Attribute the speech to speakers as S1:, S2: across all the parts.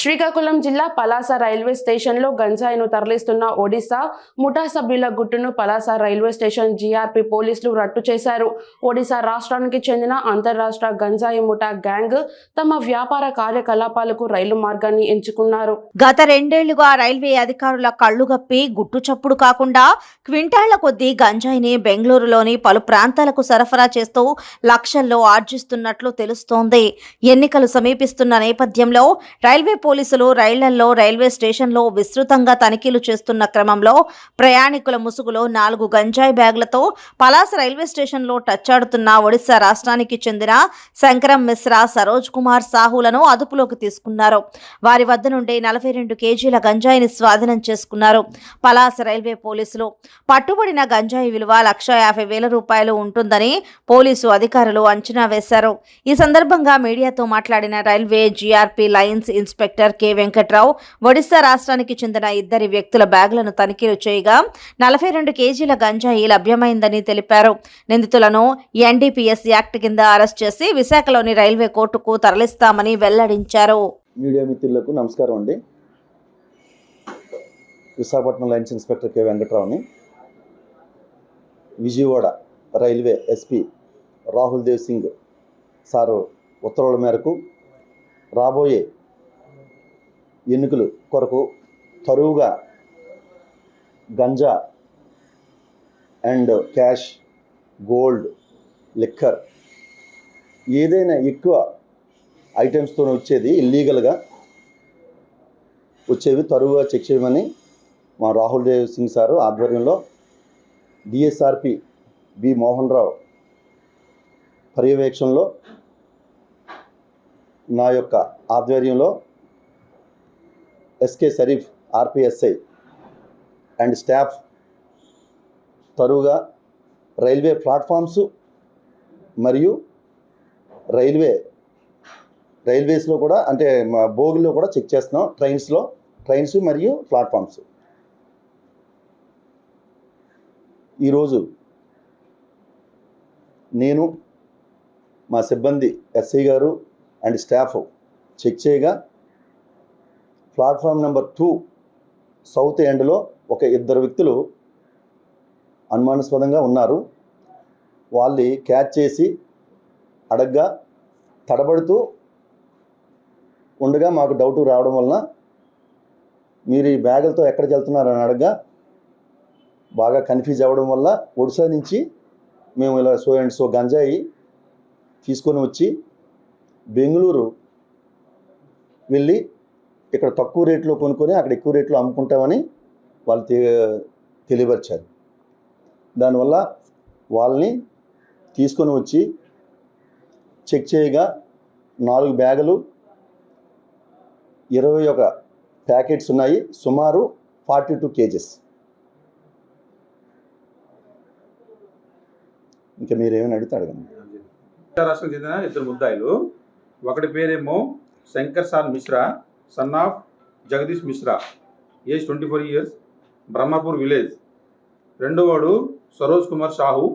S1: శ్రీకాకుళం జిల్లా పలాస రైల్వే స్టేషన్లో గంజాయిను తరలిస్తున్న ఒడిశా ముఠా సభ్యుల గుట్టును పలాస రైల్వే స్టేషన్ జీఆర్పీ పోలీసులు రట్టు చేశారు. ఒడిశా రాష్ట్రానికి చెందిన అంతర్రాష్ట్ర గంజాయి ముఠా గ్యాంగ్ తమ వ్యాపార కార్యకలాపాలకు రైలు మార్గాన్ని ఎంచుకున్నారు.
S2: గత 2 ఏళ్లుగా రైల్వే అధికారుల కళ్లుగప్పి గుట్టు చప్పుడు కాకుండా క్వింటాళ్ల కొద్దీ గంజాయిని బెంగళూరులోని పలు ప్రాంతాలకు సరఫరా చేస్తూ లక్షల్లో ఆర్జిస్తున్నట్లు తెలుస్తోంది. ఎన్నికలు సమీపిస్తున్న నేపథ్యంలో రైల్వే పోలీసులు రైళ్లలో రైల్వే స్టేషన్లో విస్తృతంగా తనిఖీలు చేస్తున్న క్రమంలో ప్రయాణికుల ముసుగులో 4 గంజాయి బ్యాగులతో పలాస రైల్వే స్టేషన్లో టచ్చాడుతున్న ఒడిశా రాష్ట్రానికి చెందిన శంకరం మిశ్రా, సరోజ్ కుమార్ సాహులను అదుపులోకి తీసుకున్నారు. వారి వద్ద నుండి 42 కేజీల గంజాయిని స్వాధీనం చేసుకున్నారు. పలాస రైల్వే పోలీసులు పట్టుబడిన గంజాయి విలువ 1,50,000 రూపాయలు ఉంటుందని పోలీసు అధికారులు అంచనా వేశారు. ఈ సందర్భంగా మీడియాతో మాట్లాడిన railway GRP lines inspector K Venkatrao, Odisha రాష్ట్రానికి చెందిన 2 వ్యక్తుల బ్యాగులను తనిఖీలు చేయగా 42 కేజీల గంజాయి లభ్యమైందని తెలిపారు. నిందితులను ఎన్డీపీఎస్ యాక్ట్ కింద అరెస్ట్ చేసి విశాఖలోని రైల్వే కోర్టుకు తరలిస్తామని వెల్లడించారు.
S3: మీడియా మిత్రులకు నమస్కారం అండి. విశాఖపట్నం లైన్స్ ఇన్స్పెక్టర్ కె వెంకట్రావుని. Vijayawada railway SP Rahul Dev Singh sir ఉత్తర్వుల మేరకు రాబోయే ఎన్నికలు కొరకు తరువుగా ganja and cash, gold, liquor ఏదైనా ఎక్కువ ఐటమ్స్తో వచ్చేది ఇల్లీగల్గా వచ్చేవి తరువుగా చెక్ చేయమని మా రాహుల్ దేవ్ సింగ్ సారు ఆధ్వర్యంలో డిఎస్ఆర్పి బి మోహన్ రావు పర్యవేక్షణలో నా యొక్క ఆధ్వర్యంలో SK Sharif RPSI and staff తరువుగా రైల్వే ప్లాట్ఫామ్స్ మరియు రైల్వేస్లో కూడా అంటే బోగిలో కూడా చెక్ చేస్తున్నాం. ట్రైన్స్ మరియు ప్లాట్ఫామ్స్. ఈరోజు నేను మా సిబ్బంది ఎస్ఐ గారు అండ్ స్టాఫ్ చెక్ చేయగా ప్లాట్ఫామ్ నెంబర్ 2 సౌత్ ఎండ్లో ఒక 2 వ్యక్తులు అనుమానాస్పదంగా ఉన్నారు. వాళ్ళని క్యాచ్ చేసి అడగ్గా తడబడుతూ ఉండగా మాకు డౌట్ రావడం వలన మీరు ఈ బ్యాగులతో ఎక్కడికి వెళ్తున్నారని అడగ్గా బాగా కన్ఫ్యూజ్ అవ్వడం వల్ల ఒడిశా నుంచి మేము ఇలా సో అండ్ సో గంజాయి తీసుకొని వచ్చి బెంగళూరు వెళ్ళి ఇక్కడ తక్కువ రేట్లో కొనుక్కొని అక్కడ ఎక్కువ రేట్లో అమ్ముకుంటామని వాళ్ళు తెలియపరిచారు. దానివల్ల వాళ్ళని తీసుకొని వచ్చి చెక్ చేయగా 4 బ్యాగులు 21 ప్యాకెట్స్ ఉన్నాయి. సుమారు 42 కేజెస్. ఇంకా మీరేమైనా అడిగితే అడగండి.
S4: రాష్ట్రం చెందిన 2 ముద్దాయిలు. ఒకటి పేరేమో Shankar sir Mishra, son of Jagadish Mishra, age 24 years, Brahmapur village. రెండోవాడు సరోజ్ కుమార్ సాహు,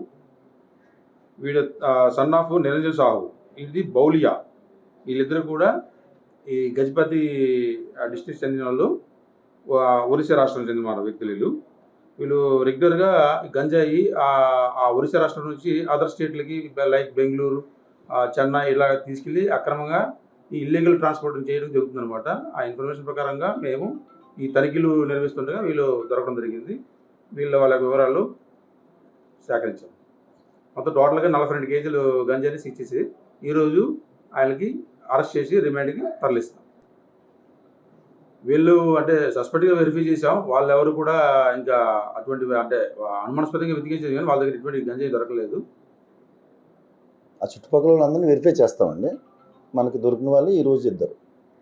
S4: వీడు సన్ ఆఫ్ నిరంజన్ సాహు, ఇది బౌలియా. వీళ్ళిద్దరు కూడా ఈ గజపతి డిస్ట్రిక్ట్ చెందిన వాళ్ళు, ఒరిస్సా రాష్ట్రం చెందిన వ్యక్తులు. వీళ్ళు రెగ్యులర్గా గంజాయి ఆ ఒరిస్సా రాష్ట్రం నుంచి అదర్ స్టేట్లకి లైక్ బెంగళూరు, చెన్నై ఇలా తీసుకెళ్ళి అక్రమంగా ఈ ఇల్లీగల్ ట్రాన్స్పోర్ట్ చేయడం జరుగుతుందన్నమాట. ఆ ఇన్ఫర్మేషన్ ప్రకారంగా మేము ఈ తనిఖీలు నిర్వహిస్తుండగా వీళ్ళు దొరకడం జరిగింది. వాళ్ళ వివరాలు సేకరించాం. మొత్తం టోటల్గా 42 కేజీలు గంజాయిని సీజ్ చేసి ఈరోజు ఆయనకి అరెస్ట్ చేసి రిమాండ్కి తరలిస్తాం. వీళ్ళు అంటే సస్పెక్ట్గా వెరిఫై చేసాం. వాళ్ళు ఎవరు కూడా ఇంకా అటువంటి అంటే అనుమానాస్పదంగా వెతికేసేది కానీ వాళ్ళ దగ్గర ఎటువంటి గంజాయి దొరకలేదు.
S3: ఆ చుట్టుపక్కల వాళ్ళందరినీ వెరిఫై చేస్తామండి. మనకు దొరికిన వాళ్ళు ఈరోజు 2.